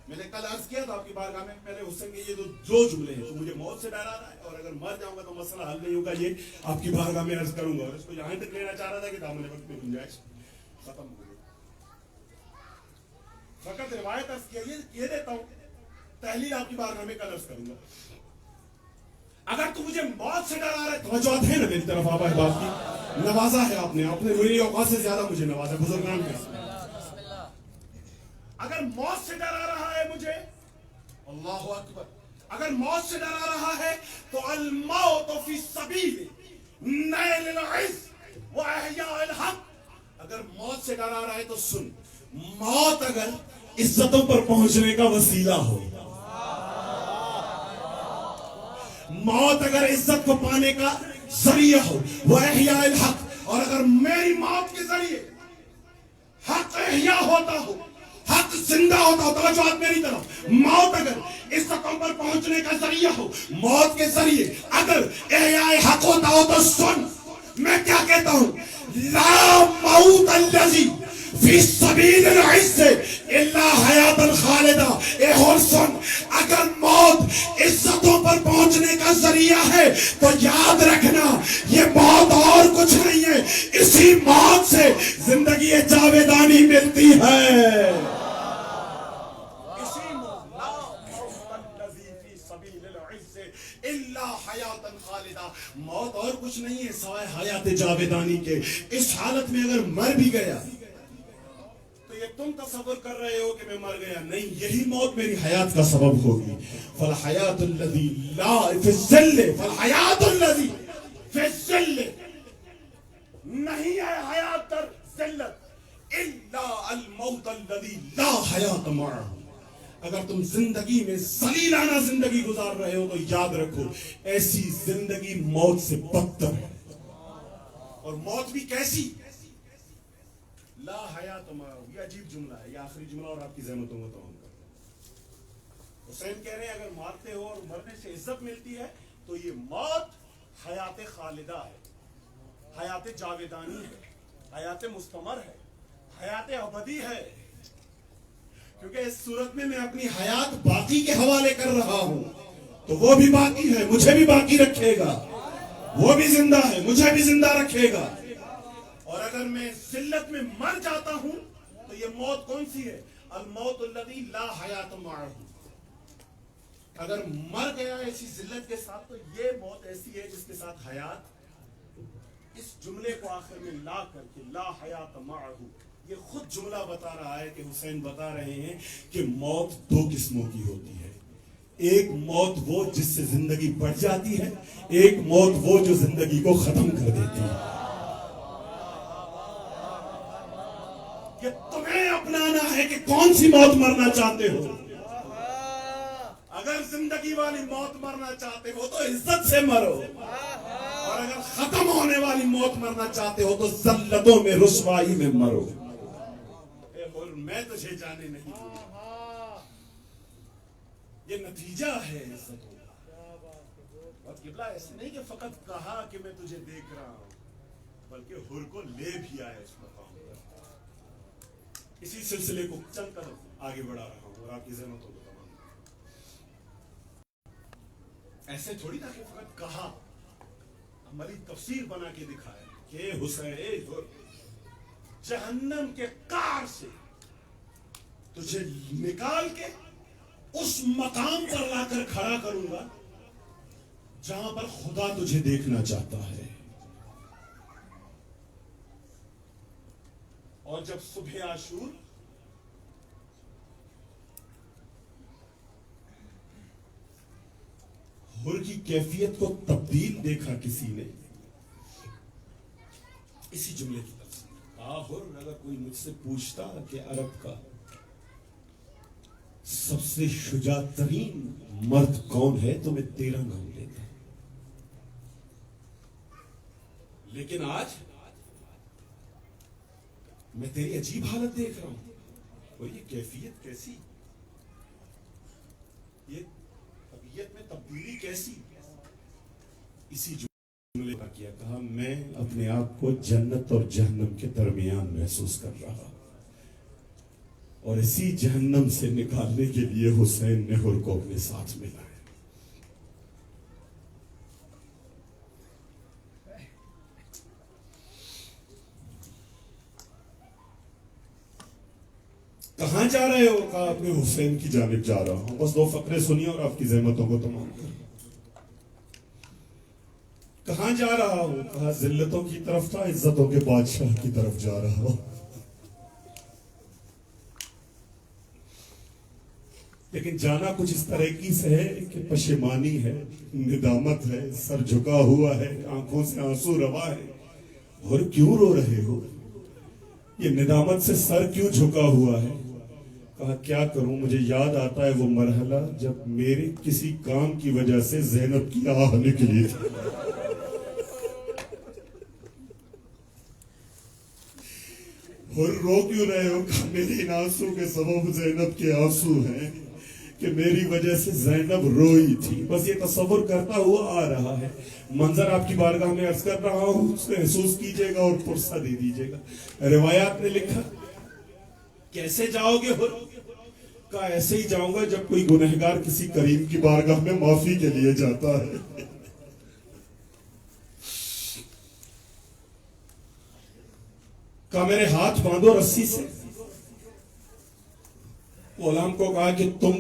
میں نے کل عرض کیا تھا آپ کی بارگاہ میں, پہلے حسین کے یہ دو جملے ہیں, تو مجھے موت سے ڈرا رہا ہے اور اگر مر جاؤں گا تو مسئلہ حل نہیں ہوگا, یہ آپ کی بارگاہ میں عرض کروں گا. اور اس کو یہاں تک لینا چاہ رہا تھا کہ دامن وقت میں گنجائش ختم ہو گئی. فقط روایت عرض کیے دیتا ہوں, تحلیل آپ کی بارگاہ میں کل عرض کروں گا. اگر تو مجھے موت سے ڈرا رہا ہے, توجہ ہے نا میری طرف آبا احباب کی, نوازا ہے آپ نے میری اوقات سے زیادہ مجھے نوازا بزرگان کے. اگر موت سے ڈرا رہا ہے مجھے, اللہ اکبر, اگر موت سے ڈرا رہا ہے تو الموت فی سبیل نیل العز و احیاء الحق. اگر موت سے ڈرا رہا ہے تو سن, موت اگر عزتوں پر پہنچنے کا وسیلہ ہو, موت اگر عزت کو پانے کا ذریعہ ہو, وہ احیاء الحق, اور اگر میری موت کے ذریعے حق احیاء ہوتا ہو, حق زندہ ہوتا ہو, توجہ میری طرف, موت اگر عزتوں پر پہنچنے کا ذریعہ ہو, موت کے ذریعے اگر احیاء حق ہوتا ہو, تو سن میں کیا کہتا ہوں, لا موت الذی فی سبیل العز الا حیات خالدہ. اے اور سن, اگر موت عزتوں پر پہنچنے کا ذریعہ ہے تو یاد رکھنا یہ موت اور کچھ نہیں ہے, اسی موت سے زندگی جاویدانی ملتی ہے. اسی موت, لا موت الذی فی سبیل العز الا حیات خالدہ, موت اور کچھ نہیں ہے سوائے حیات جاویدانی کے. اس حالت میں اگر مر بھی گیا تو یہ تم تصور کر رہے ہو کہ میں مر گیا, نہیں, یہی موت میری حیات کا سبب ہوگی. فالحیات الذی لا فی الظل, فالحیات الذی فی الظل, نہیں ہے حیات در ذلت, الا الموت الذی لا حیات معہ. اگر تم زندگی میں ذلیلانہ زندگی گزار رہے ہو تو یاد رکھو ایسی زندگی موت سے بدتر ہے. اور موت بھی کیسی, لا حیات معہ. یہ عجیب جملہ ہے, یہ آخری جملہ اور آپ کی ذہنوں میں تو حسین کہہ رہے ہیں اگر مارتے ہو اور مرنے سے عزت ملتی ہے تو یہ موت حیات خالدہ ہے, حیات جاویدانی ہے, حیات مستمر ہے, حیات ابدی ہے. کیونکہ اس صورت میں اپنی حیات باقی کے حوالے کر رہا ہوں, تو وہ بھی باقی ہے, مجھے بھی باقی رکھے گا. وہ بھی زندہ ہے, مجھے بھی زندہ رکھے گا. اور اگر میں ذلت میں مر جاتا ہوں تو یہ موت کون سی ہے, الموت الذی لا حیات معہ. اگر مر گیا ایسی ذلت کے ساتھ تو یہ موت ایسی ہے جس کے ساتھ حیات. اس جملے کو آخر میں لا کر کے لا حیات معہ, یہ خود جملہ بتا رہا ہے کہ حسین بتا رہے ہیں کہ موت دو قسموں کی ہوتی ہے. ایک موت وہ جس سے زندگی بڑھ جاتی ہے, ایک موت وہ جو زندگی کو ختم کر دیتی ہے. کہ تمہیں اپنانا ہے کہ کون سی موت مرنا چاہتے ہو. اگر زندگی والی موت مرنا چاہتے ہو تو عزت سے مرو, اور اگر ختم ہونے والی موت مرنا چاہتے ہو تو ذلتوں میں, رسوائی میں مرو. میں تجھے جانے نہیں دوں, یہ نتیجہ ہے عزتوں کا. قبلہ ایسے نہیں کہ فقط کہا کہ میں تجھے دیکھ رہا ہوں, بلکہ حر کو لے بھی آئے اس مقام پر. اسی سلسلے کو چند قدم آگے بڑھا رہا ہوں اور آپ کی ذہنوں کو تمام. ایسے تھوڑی تھا کہ فقط کہا, عملی تفسیر بنا کے دکھایا کہ حسین جہنم کے قعر سے تجھے نکال کے اس مقام پر لا کر کھڑا کروں گا جہاں پر خدا تجھے دیکھنا چاہتا ہے. اور جب صبح عاشور حر کی کیفیت کو تبدیل دیکھا کسی نے اسی جملے کی طرف سے حر، اگر کوئی مجھ سے پوچھتا کہ عرب کا سب سے شجاع ترین مرد کون ہے تو میں تیرا نام لیتا، لیکن آج میں تیری عجیب حالت دیکھ رہا ہوں، اور یہ کیفیت کیسی، یہ طبیعت میں تبدیلی کیسی؟ اسی جملے کا کیا کہا میں اپنے آپ کو جنت اور جہنم کے درمیان محسوس کر رہا، اور اسی جہنم سے نکالنے کے لیے حسین نے حر کو اپنے ساتھ ملایا۔ کہاں جا رہے ہو؟ کہا اپنے حسین کی جانب جا رہا ہوں، بس 2 فقرے سنیے اور آپ کی زحمتوں کو تمام کر۔ کہاں جا رہا ہوں؟ کہا ذلتوں کی طرف تھا، عزتوں کے بادشاہ کی طرف جا رہا ہوں۔ لیکن جانا کچھ اس طریقے سے ہے کہ پشیمانی ہے، ندامت ہے، سر جھکا ہوا ہے، آنکھوں سے آنسو روا ہے۔ اور کیوں رو رہے ہو؟ یہ ندامت سے سر کیوں جھکا ہوا ہے؟ کہا کیا کروں، مجھے یاد آتا ہے وہ مرحلہ جب میرے کسی کام کی وجہ سے زینب کی آہ نکلی تھی۔ اور رو کیوں رہے ہو؟ کہ میری ان آنسو کے سبب زینب کے آنسو ہیں، کہ میری وجہ سے زینب روئی تھی۔ بس یہ تصور کرتا ہوا آ رہا ہے، منظر آپ کی بارگاہ میں عرض کر رہا ہوں، اس سے محسوس کیجئے گا اور پرسہ دے دیجئے گا۔ روایات نے لکھا کیسے جاؤ گے حر؟ کہا ایسے ہی جاؤں گا جب کوئی گنہگار کسی کریم کی بارگاہ میں معافی کے لیے جاتا ہے۔ کہا میرے ہاتھ باندھو رسی سے۔ غلام کو کہا کہ تم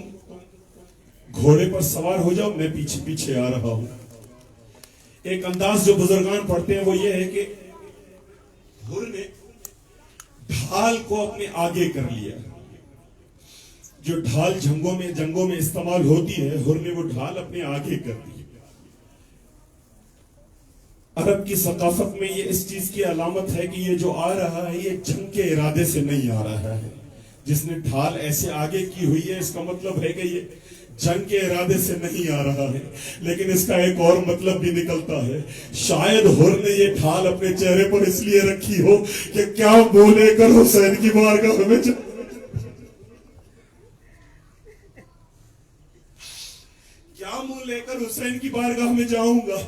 گھوڑے پر سوار ہو جاؤ، میں پیچھے پیچھے آ رہا ہوں۔ ایک انداز جو بزرگان پڑھتے ہیں وہ یہ ہے کہ حر نے ڈھال کو اپنے آگے کر لیا۔ جو ڈھال جنگوں میں استعمال ہوتی ہے، حر نے وہ ڈھال اپنے آگے کر دی۔ عرب کی ثقافت میں یہ اس چیز کی علامت ہے کہ یہ جو آ رہا ہے یہ جنگ کے ارادے سے نہیں آ رہا ہے۔ جس نے ڈھال ایسے آگے کی ہوئی ہے اس کا مطلب ہے کہ یہ جنگ کے ارادے سے نہیں آ رہا ہے۔ لیکن اس کا ایک اور مطلب بھی نکلتا ہے، شاید حر نے یہ ڈھال اپنے چہرے پر اس لیے رکھی ہو کہ کیا بولے کر حسین کی بارگاہ میں کیا منہ لے کر حسین کی بارگاہ میں جاؤں گا۔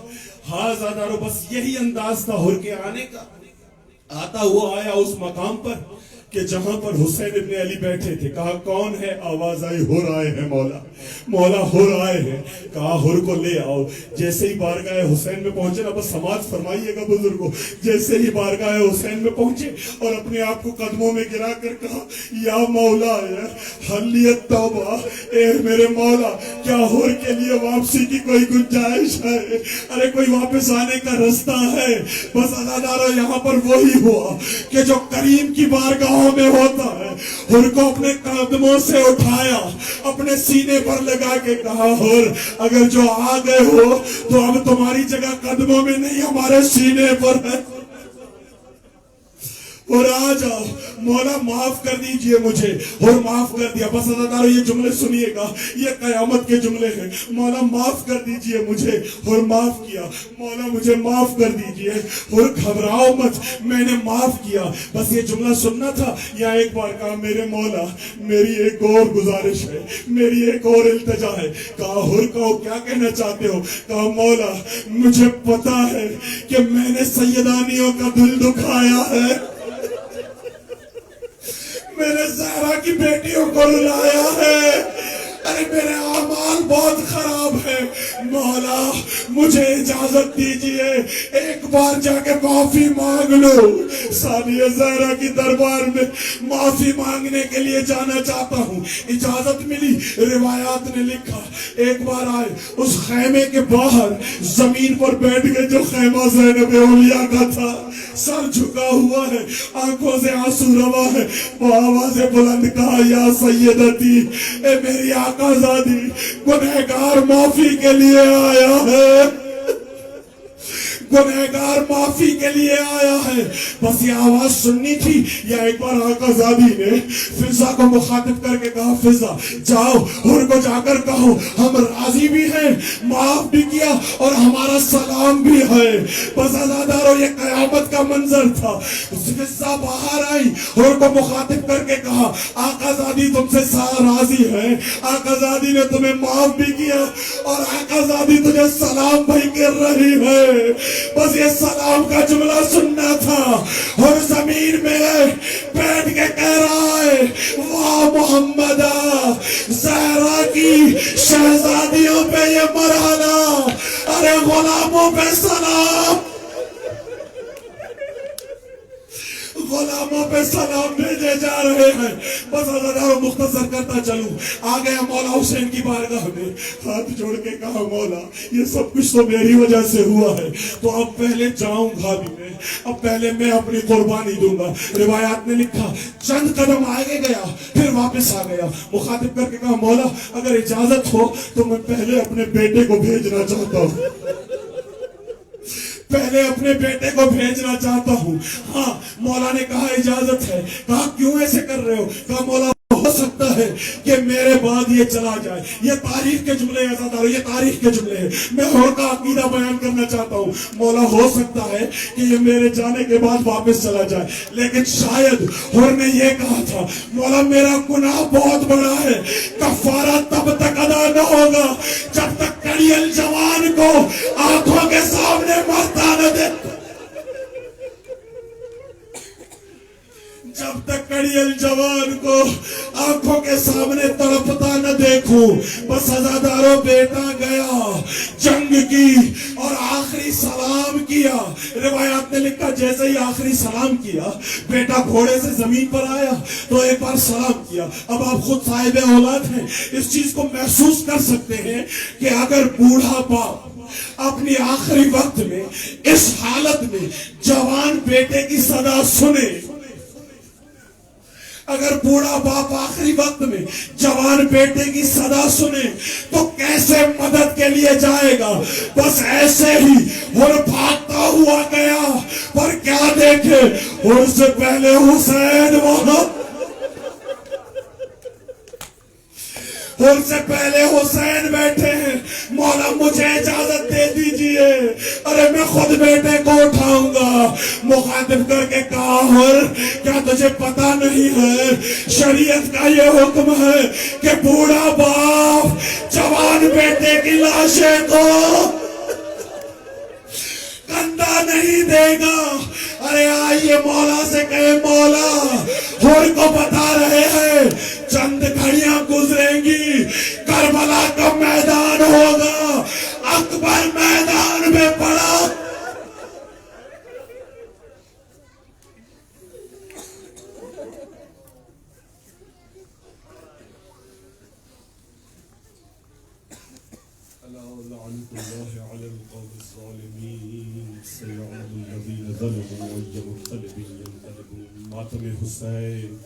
ہاں زادارو، بس یہی انداز تھا حر کے آنے کا۔ آتا ہوا آیا اس مقام پر کہ جہاں پر حسین ابن علی بیٹھے تھے۔ کہا کون ہے؟ آواز آئی حر آئے ہیں مولا، مولا حر آئے ہیں۔ کہا حر کو لے آؤ۔ جیسے ہی بارگاہ حسین میں پہنچے نا، بس سماعت فرمائیے گا بزرگوں، جیسے ہی بارگاہ حسین میں پہنچے اور اپنے آپ کو قدموں میں گرا کر کہا یا مولا حلیت توبہ، اے میرے مولا کیا حر کے لیے واپسی کی کوئی گنجائش ہے؟ ارے کوئی واپس آنے کا رستہ ہے؟ بس عزادارو یہاں پر وہی ہوا کہ جو کریم کی بارگاہ میں ہوتا ہے۔ حر کو اپنے قدموں سے اٹھایا، اپنے سینے پر لگا کے کہا حر اگر جو آ گئے ہو تو اب تمہاری جگہ قدموں میں نہیں ہمارے سینے پر ہے، اور آ جاؤ مولا معاف کر دیجئے مجھے۔ اور معاف کر دیا۔ بس عزادارو یہ جملے سنیے گا، یہ قیامت کے جملے ہیں۔ مولا معاف کر دیجئے مجھے، اور معاف کیا۔ مولا مجھے معاف کر دیجئے، اور گھبراؤ مت، میں نے معاف کیا۔ بس یہ جملہ سننا تھا یا ایک بار کہا میرے مولا میری ایک اور گزارش ہے، میری ایک اور التجا ہے۔ کہا حر کہو کیا کہنا چاہتے ہو؟ کہا مولا مجھے پتا ہے کہ میں نے سیدانیوں کا دل دکھایا ہے، میں نے زہرا کی بیٹیوں کو رلایا ہے، ارے میرے اعمال بہت خراب ہیں، مولا مجھے اجازت دیجئے ایک بار جا کے معافی مانگ لو. ثانیہ زہرا کی دربار میں معافی مانگنے کے لیے جانا چاہتا ہوں. اجازت ملی. روایات نے لکھا ایک بار آئے اس خیمے کے باہر زمین پر بیٹھ کے, جو خیمہ زینب اولیاء کا تھا, سر جھکا ہوا ہے, آنکھوں سے آنسو روا ہے, وہ آواز بلند کہا یا سیدتی, اے میری آقا زادی, گنہگار معافی کے لیے آیا ہے, گنہگار معافی کے لیے آیا ہے. بس یہ آواز سننی تھی. یا ایک بار آقا زادی نے فضا کو مخاطب کر کے کہا فضا جاؤ حر کو جا کر کہو ہم راضی بھی ہیں, معاف بھی کیا اور ہمارا سلام بھی ہے. بس عزادارو یہ قیامت کا منظر تھا. فضا باہر آئی, حر کو مخاطب کر کے کہا آقا زادی تم سے راضی ہے, آقا زادی نے تمہیں معاف بھی کیا اور آقا زادی تجھے سلام بھی کر رہی ہے. بس یہ سلام کا جملہ سننا تھا. اور زمین میں بیٹھ کے کہہ رہا ہے واہ محمدہ, زہرا کی شہزادیوں پہ یہ مرحلہ, ارے غلاموں پہ سلام, غلاموں پہ سلام بھیجے جا رہے ہیں. بس عزادارو مختصر کرتا چلوں. آ گیا مولا حسین کی بارگاہ میں, ہاتھ جوڑ کے کہا مولا یہ سب کچھ تو میری وجہ سے ہوا ہے, تو اب پہلے جاؤں گا بھی میں, اب پہلے میں اپنی قربانی دوں گا. روایات نے لکھا چند قدم آگے گیا پھر واپس آ گیا, مخاطب کر کے کہا مولا اگر اجازت ہو تو میں پہلے اپنے بیٹے کو بھیجنا چاہتا ہوں, پہلے اپنے بیٹے کو بھیجنا چاہتا ہوں. ہاں مولا نے کہا اجازت ہے. کہا کیوں ایسے کر رہے ہو؟ کہا مولا ہو سکتا ہے کہ میرے بعد یہ چلا جائے. یہ تاریخ کے جملے ہیں عزادارو, یہ تاریخ کے جملے ہیں. میں حر کا عقیدہ بیان کرنا چاہتا ہوں. مولا ہو سکتا ہے کہ یہ میرے جانے کے بعد واپس چلا جائے, لیکن شاید حر نے یہ کہا تھا مولا میرا گناہ بہت بڑا ہے, کفارہ تب تک ادا نہ ہوگا جب تک کڑیل جوان کو آنکھوں کے سامنے مرتا نہ دے, جب تک کڑیل جوان کو آنکھوں کے سامنے تڑپتا نہ دیکھوں. بس عزادارو بیٹا گیا, جنگ کی اور آخری سلام کیا. روایات نے لکھا جیسے ہی آخری سلام کیا بیٹا گھوڑے سے زمین پر آیا تو ایک بار سلام کیا. اب آپ خود صاحب اولاد ہیں, اس چیز کو محسوس کر سکتے ہیں کہ اگر بوڑھا باپ اپنی آخری وقت میں اس حالت میں جوان بیٹے کی صدا سنے, اگر بوڑھا باپ آخری وقت میں جوان بیٹے کی صدا سنے تو کیسے مدد کے لیے جائے گا. بس ایسے ہی حر بھاگتا ہوا گیا, پر کیا دیکھے حر سے پہلے حسین وہاں, حر سے پہلے حسین بیٹھے ہیں. مولا مجھے اجازت دے دیجئے, ارے میں خود بیٹے کو اٹھاؤں گا. مخاطب کر کے کہا حر کیا تجھے پتا نہیں ہے شریعت کا یہ حکم ہے کہ بوڑھا باپ جوان بیٹے کی لاشیں کو کندھا نہیں دے گا. ارے آئیے مولا سے کہے مولا حر کو بتا رہے ہیں چند گھڑیاں گزریں گی, کربلا کا میدان ہوگا, اکبر میدان میں پڑا. لعنة الله على القوم الظالمين سيعلم الذين ظلموا أي منقلب ينقلبون. ماتم حسین